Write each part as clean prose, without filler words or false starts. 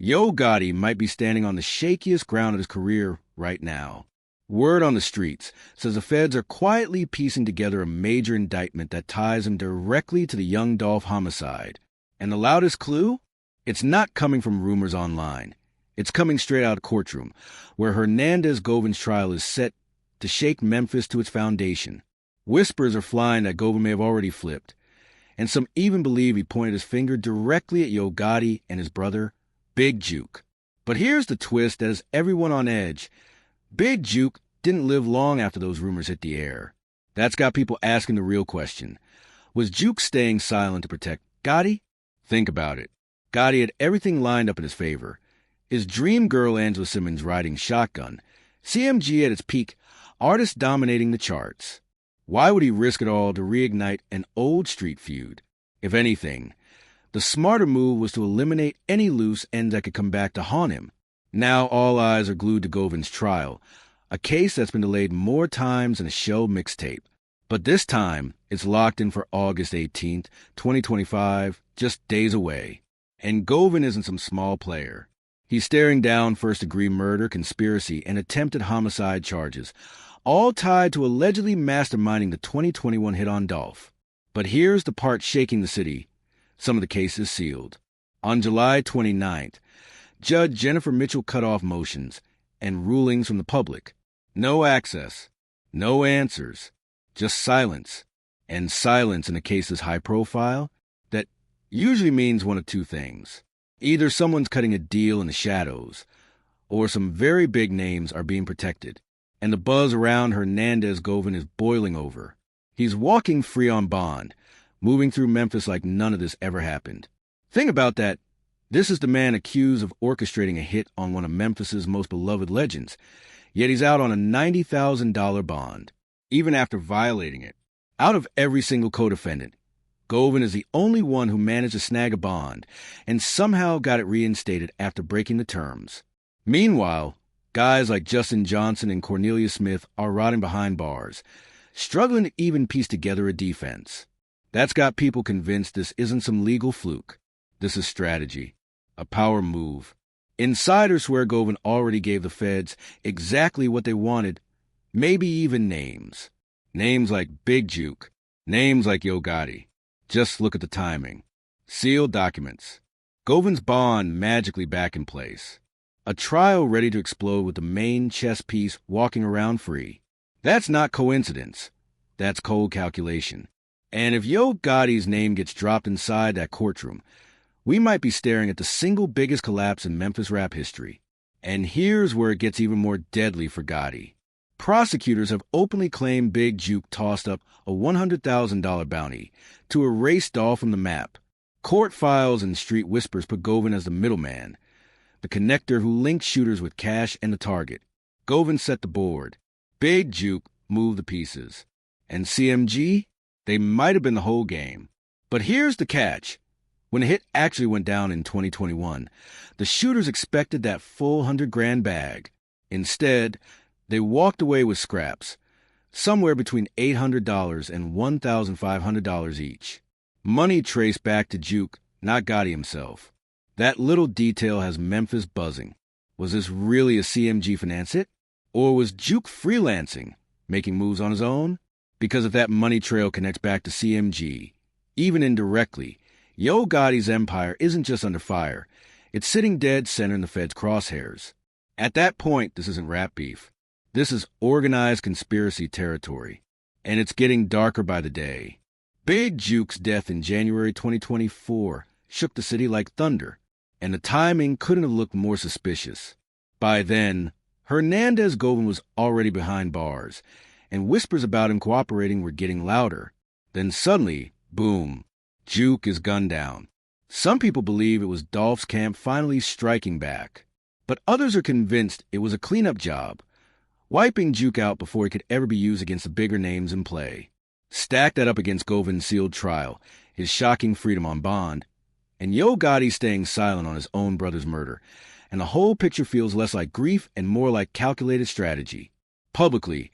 Yo Gotti might be standing on the shakiest ground of his career right now. Word on the streets says the feds are quietly piecing together a major indictment that ties him directly to the young Dolph homicide. And the loudest clue? It's not coming from rumors online. It's coming straight out of courtroom, where Hernandez Govin's trial is set to shake Memphis to its foundation. Whispers are flying that Govin may have already flipped, and some even believe he pointed his finger directly at Yo Gotti and his brother, Big Juke. But here's the twist that has everyone on edge. Big Juke didn't live long after those rumors hit the air. That's got people asking the real question. Was Juke staying silent to protect Gotti? Think about it. Gotti had everything lined up in his favor. His dream girl Angela Simmons riding shotgun. CMG at its peak, artist dominating the charts. Why would he risk it all to reignite an old street feud? If anything, the smarter move was to eliminate any loose ends that could come back to haunt him. Now all eyes are glued to Govin's trial, a case that's been delayed more times than a show mixtape. But this time, it's locked in for August 18th, 2025, just days away. And Govin isn't some small player. He's staring down first-degree murder, conspiracy, and attempted homicide charges, all tied to allegedly masterminding the 2021 hit on Dolph. But here's the part shaking the city. Some of the cases sealed. On July 29th, Judge Jennifer Mitchell cut off motions and rulings from the public. No access, no answers, just silence. And silence in a case this high profile, that usually means one of two things. Either someone's cutting a deal in the shadows, or some very big names are being protected. And the buzz around Hernandez Govin is boiling over. He's walking free on bond, moving through Memphis like none of this ever happened. Think about that. This is the man accused of orchestrating a hit on one of Memphis's most beloved legends, yet he's out on a $90,000 bond, even after violating it. Out of every single co-defendant, Govin is the only one who managed to snag a bond and somehow got it reinstated after breaking the terms. Meanwhile, guys like Justin Johnson and Cornelius Smith are rotting behind bars, struggling to even piece together a defense. That's got people convinced this isn't some legal fluke. This is strategy, a power move. Insiders swear Govin already gave the feds exactly what they wanted, maybe even names. Names like Big Juke, names like Yo Gotti. Just look at the timing. Sealed documents. Govin's bond magically back in place. A trial ready to explode with the main chess piece walking around free. That's not coincidence. That's cold calculation. And if Yo Gotti's name gets dropped inside that courtroom, we might be staring at the single biggest collapse in Memphis rap history. And here's where it gets even more deadly for Gotti. Prosecutors have openly claimed Big Juke tossed up a $100,000 bounty to erase Dolph from the map. Court files and street whispers put Govin as the middleman, the connector who links shooters with cash and the target. Govin set the board. Big Juke moved the pieces. And CMG? They might have been the whole game. But here's the catch. When the hit actually went down in 2021, the shooters expected that full $100,000 bag. Instead, they walked away with scraps, somewhere between $800 and $1,500 each. Money traced back to Juke, not Gotti himself. That little detail has Memphis buzzing. Was this really a CMG finance hit? Or was Juke freelancing, making moves on his own? Because if that money trail connects back to CMG, even indirectly, Yo Gotti's empire isn't just under fire. It's sitting dead center in the Fed's crosshairs. At that point, this isn't rap beef. This is organized conspiracy territory. And it's getting darker by the day. Big Juke's death in January 2024 shook the city like thunder, and the timing couldn't have looked more suspicious. By then, Hernandez Govin was already behind bars, and whispers about him cooperating were getting louder. Then suddenly, boom, Juke is gunned down. Some people believe it was Dolph's camp finally striking back, but others are convinced it was a cleanup job, wiping Juke out before he could ever be used against the bigger names in play. Stack that up against Govin's sealed trial, his shocking freedom on bond, and Yo Gotti staying silent on his own brother's murder, and the whole picture feels less like grief and more like calculated strategy. Publicly,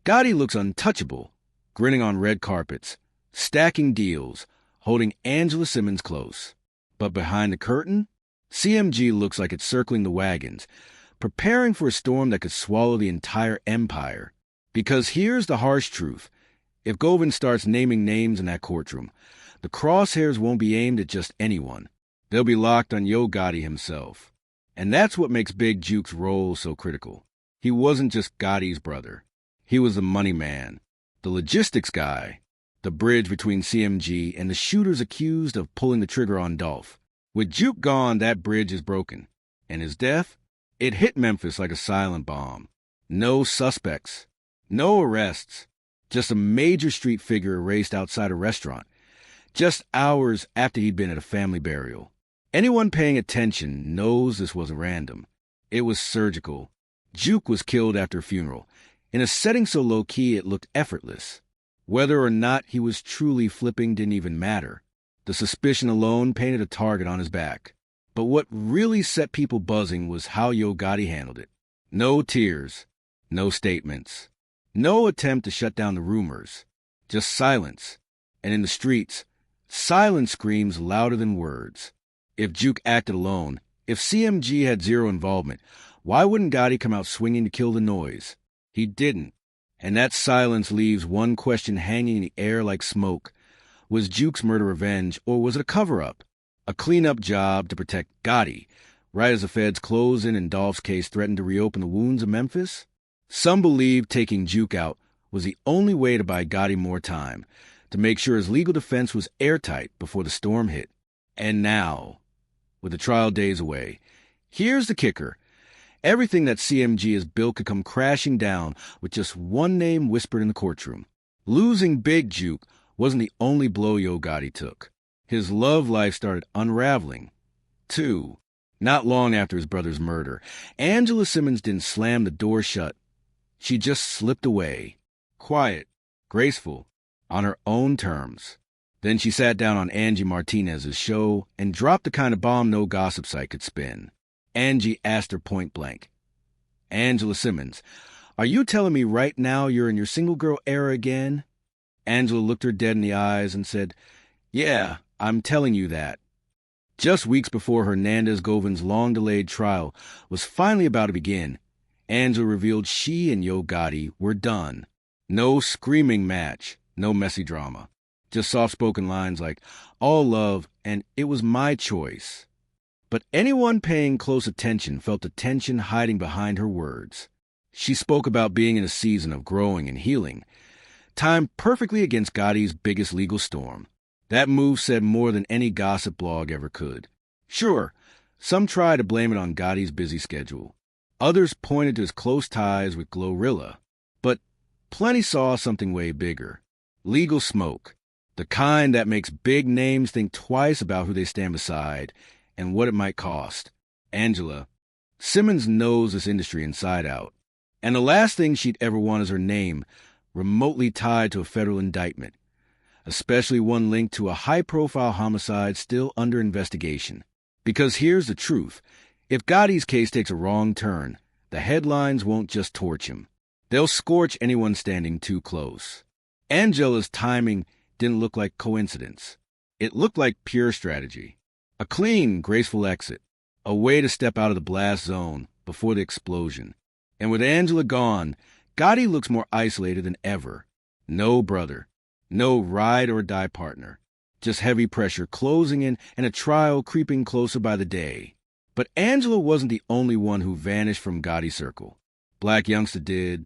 Gotti looks untouchable, grinning on red carpets, stacking deals, holding Angela Simmons close. But behind the curtain, CMG looks like it's circling the wagons, preparing for a storm that could swallow the entire empire. Because here's the harsh truth. If Govan starts naming names in that courtroom, the crosshairs won't be aimed at just anyone. They'll be locked on Gotti himself. And that's what makes Big Juke's role so critical. He wasn't just Gotti's brother. He was the money man, the logistics guy, the bridge between CMG and the shooters accused of pulling the trigger on Dolph. With Juke gone, that bridge is broken. And his death? It hit Memphis like a silent bomb. No suspects. No arrests. Just a major street figure erased outside a restaurant. Just hours after he'd been at a family burial. Anyone paying attention knows this wasn't random. It was surgical. Juke was killed after a funeral, in a setting so low-key it looked effortless. Whether or not he was truly flipping didn't even matter. The suspicion alone painted a target on his back. But what really set people buzzing was how Gotti handled it. No tears, no statements, no attempt to shut down the rumors. Just silence. And in the streets, silence screams louder than words. If Juke acted alone, if CMG had zero involvement, why wouldn't Gotti come out swinging to kill the noise? He didn't. And that silence leaves one question hanging in the air like smoke. Was Juke's murder revenge, or was it a cover-up? A clean-up job to protect Gotti, right as the feds closed in and Dolph's case threatened to reopen the wounds of Memphis? Some believed taking Juke out was the only way to buy Gotti more time, to make sure his legal defense was airtight before the storm hit. And now, with the trial days away, here's the kicker. Everything that CMG has built could come crashing down with just one name whispered in the courtroom. Losing Big Juke wasn't the only blow Gotti took. His love life started unraveling. Too. Not long after his brother's murder, Angela Simmons didn't slam the door shut. She just slipped away. Quiet, graceful, on her own terms. Then she sat down on Angie Martinez's show and dropped the kind of bomb no gossip site could spin. Angie asked her point blank, "Angela Simmons, are you telling me right now you're in your single girl era again?" Angela looked her dead in the eyes and said, "Yeah, I'm telling you that." Just weeks before Hernandez Govan's long-delayed trial was finally about to begin, Angela revealed she and Gotti were done. No screaming match, no messy drama. Just soft-spoken lines like, "All love, and it was my choice." But anyone paying close attention felt the tension hiding behind her words. She spoke about being in a season of growing and healing, timed perfectly against Gotti's biggest legal storm. That move said more than any gossip blog ever could. Sure, some tried to blame it on Gotti's busy schedule. Others pointed to his close ties with Glorilla. But plenty saw something way bigger. Legal smoke. The kind that makes big names think twice about who they stand beside and what it might cost. Angela Simmons knows this industry inside out. And the last thing she'd ever want is her name remotely tied to a federal indictment, especially one linked to a high-profile homicide still under investigation. Because here's the truth. If Gotti's case takes a wrong turn, the headlines won't just torch him. They'll scorch anyone standing too close. Angela's timing didn't look like coincidence. It looked like pure strategy. A clean, graceful exit. A way to step out of the blast zone before the explosion. And with Angela gone, Gotti looks more isolated than ever. No brother. No ride-or-die partner. Just heavy pressure closing in and a trial creeping closer by the day. But Angela wasn't the only one who vanished from Gotti's circle. Black Youngster did,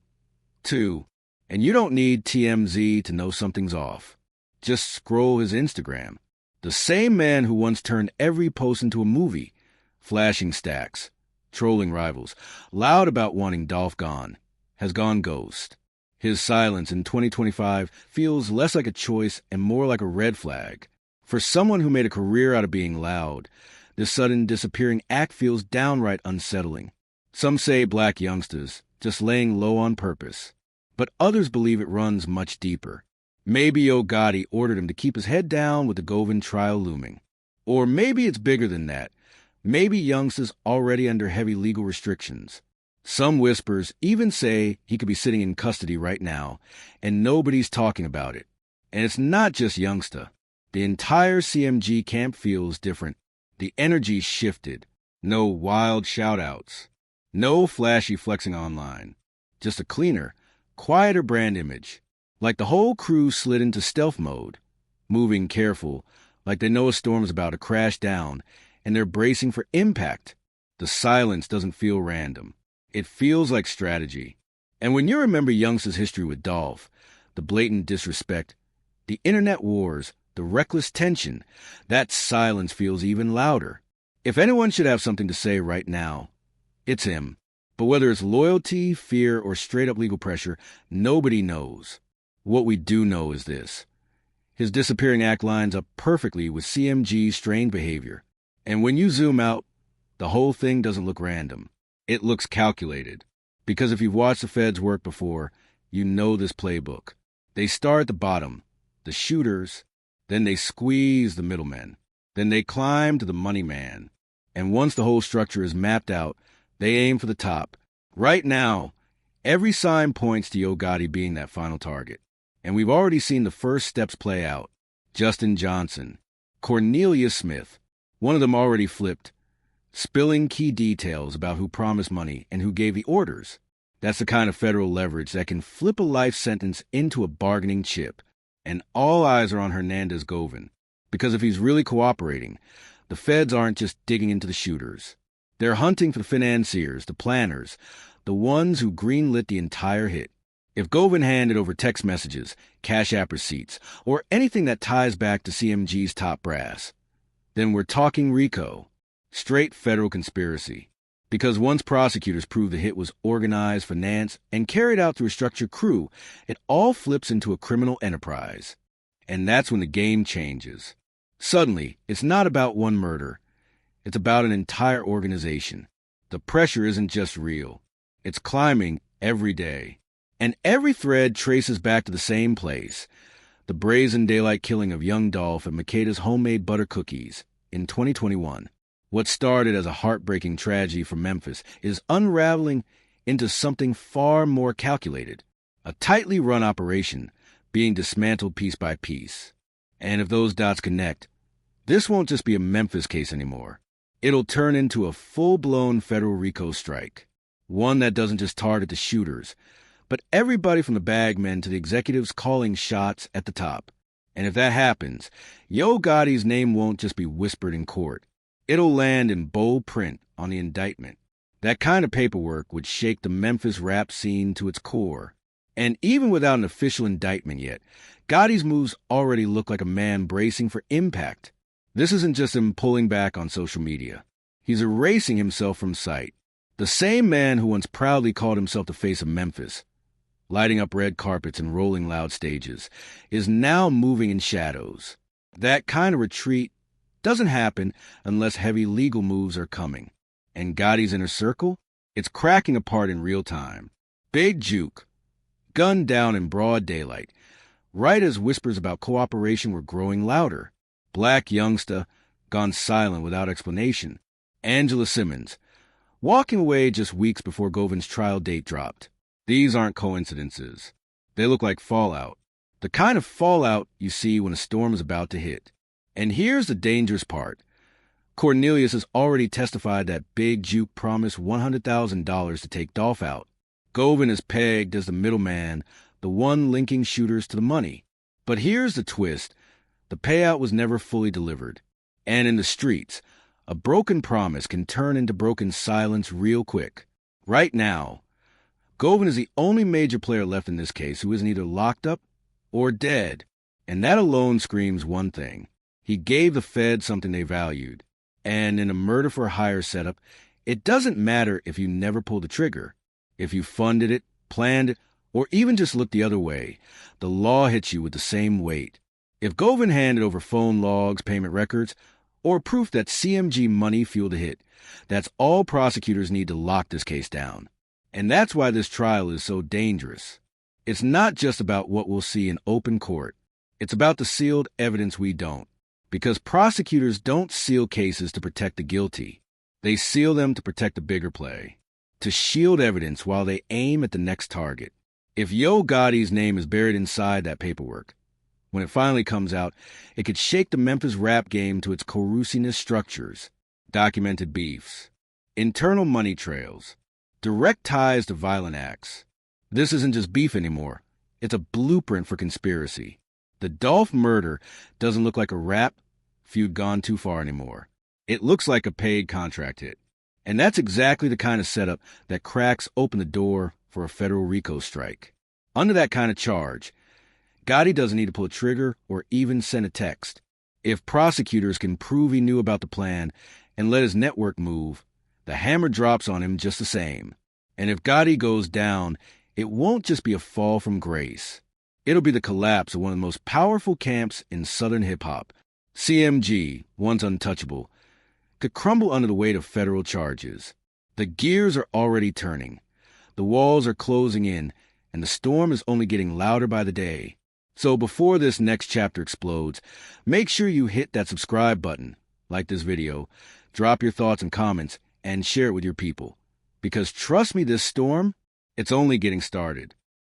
too. And you don't need TMZ to know something's off. Just scroll his Instagram. The same man who once turned every post into a movie, flashing stacks, trolling rivals, loud about wanting Dolph gone, has gone ghost. His silence in 2025 feels less like a choice and more like a red flag. For someone who made a career out of being loud, this sudden disappearing act feels downright unsettling. Some say Black Youngsters, just laying low on purpose. But others believe it runs much deeper. Maybe Gotti ordered him to keep his head down with the Govan trial looming. Or maybe it's bigger than that. Maybe Youngster's already under heavy legal restrictions. Some whispers even say he could be sitting in custody right now, and nobody's talking about it. And it's not just Youngster. The entire CMG camp feels different. The energy shifted. No wild shout-outs. No flashy flexing online. Just a cleaner, quieter brand image. Like the whole crew slid into stealth mode, moving careful, like they know a storm's about to crash down, and they're bracing for impact. The silence doesn't feel random. It feels like strategy. And when you remember Youngster's history with Dolph, the blatant disrespect, the internet wars, the reckless tension, that silence feels even louder. If anyone should have something to say right now, it's him. But whether it's loyalty, fear, or straight-up legal pressure, nobody knows. What we do know is this. His disappearing act lines up perfectly with CMG's strained behavior. And when you zoom out, the whole thing doesn't look random. It looks calculated. Because if you've watched the feds work before, you know this playbook. They start at the bottom, the shooters, then they squeeze the middlemen, then they climb to the money man. And once the whole structure is mapped out, they aim for the top. Right now, every sign points to Gotti being that final target. And we've already seen the first steps play out. Justin Johnson, Cornelius Smith, one of them already flipped, spilling key details about who promised money and who gave the orders. That's the kind of federal leverage that can flip a life sentence into a bargaining chip. And all eyes are on Hernandez Govan. Because if he's really cooperating, the feds aren't just digging into the shooters. They're hunting for the financiers, the planners, the ones who greenlit the entire hit. If Govan handed over text messages, Cash App receipts, or anything that ties back to CMG's top brass, then we're talking RICO, straight federal conspiracy. Because once prosecutors prove the hit was organized, financed, and carried out through a structured crew, it all flips into a criminal enterprise. And that's when the game changes. Suddenly, it's not about one murder. It's about an entire organization. The pressure isn't just real. It's climbing every day. And every thread traces back to the same place, the brazen daylight killing of young Dolph and Makeda's homemade butter cookies in 2021. What started as a heartbreaking tragedy for Memphis is unraveling into something far more calculated, a tightly run operation being dismantled piece by piece. And if those dots connect, this won't just be a Memphis case anymore. It'll turn into a full-blown federal RICO strike, one that doesn't just target the shooters, but everybody from the bagmen to the executives calling shots at the top. And if that happens, Gotti's name won't just be whispered in court. It'll land in bold print on the indictment. That kind of paperwork would shake the Memphis rap scene to its core. And even without an official indictment yet, Gotti's moves already look like a man bracing for impact. This isn't just him pulling back on social media. He's erasing himself from sight. The same man who once proudly called himself the face of Memphis, lighting up red carpets and rolling loud stages, is now moving in shadows. That kind of retreat doesn't happen unless heavy legal moves are coming. And Gotti's inner circle? It's cracking apart in real time. Big Juke, gunned down in broad daylight, right as whispers about cooperation were growing louder. Black Youngster, gone silent without explanation. Angela Simmons, walking away just weeks before Govan's trial date dropped. These aren't coincidences. They look like fallout. The kind of fallout you see when a storm is about to hit. And here's the dangerous part. Cornelius has already testified that Big Juke promised $100,000 to take Dolph out. Govan is pegged as the middleman, the one linking shooters to the money. But here's the twist. The payout was never fully delivered. And in the streets, a broken promise can turn into broken silence real quick. Right now, Govan is the only major player left in this case who isn't either locked up or dead. And that alone screams one thing. He gave the Fed something they valued. And in a murder-for-hire setup, it doesn't matter if you never pulled the trigger. If you funded it, planned it, or even just looked the other way, the law hits you with the same weight. If Govan handed over phone logs, payment records, or proof that CMG money fueled the hit, that's all prosecutors need to lock this case down. And that's why this trial is so dangerous. It's not just about what we'll see in open court. It's about the sealed evidence we don't. Because prosecutors don't seal cases to protect the guilty. They seal them to protect the bigger play. To shield evidence while they aim at the next target. If Gotti's name is buried inside that paperwork, when it finally comes out, it could shake the Memphis rap game to its corrosiveness structures. documented beefs, internal money trails, direct ties to violent acts. This isn't just beef anymore. It's a blueprint for conspiracy. The Dolph murder doesn't look like a rap feud gone too far anymore. It looks like a paid contract hit. And that's exactly the kind of setup that cracks open the door for a federal RICO strike. Under that kind of charge, Gotti doesn't need to pull a trigger or even send a text. If prosecutors can prove he knew about the plan and let his network move, the hammer drops on him just the same. And if Gotti goes down, it won't just be a fall from grace. It'll be the collapse of one of the most powerful camps in Southern hip-hop. CMG, once untouchable, could crumble under the weight of federal charges. The gears are already turning. The walls are closing in, and the storm is only getting louder by the day. So before this next chapter explodes, make sure you hit that subscribe button, like this video, drop your thoughts and comments, and share it with your people. Because trust me, this storm, it's only getting started.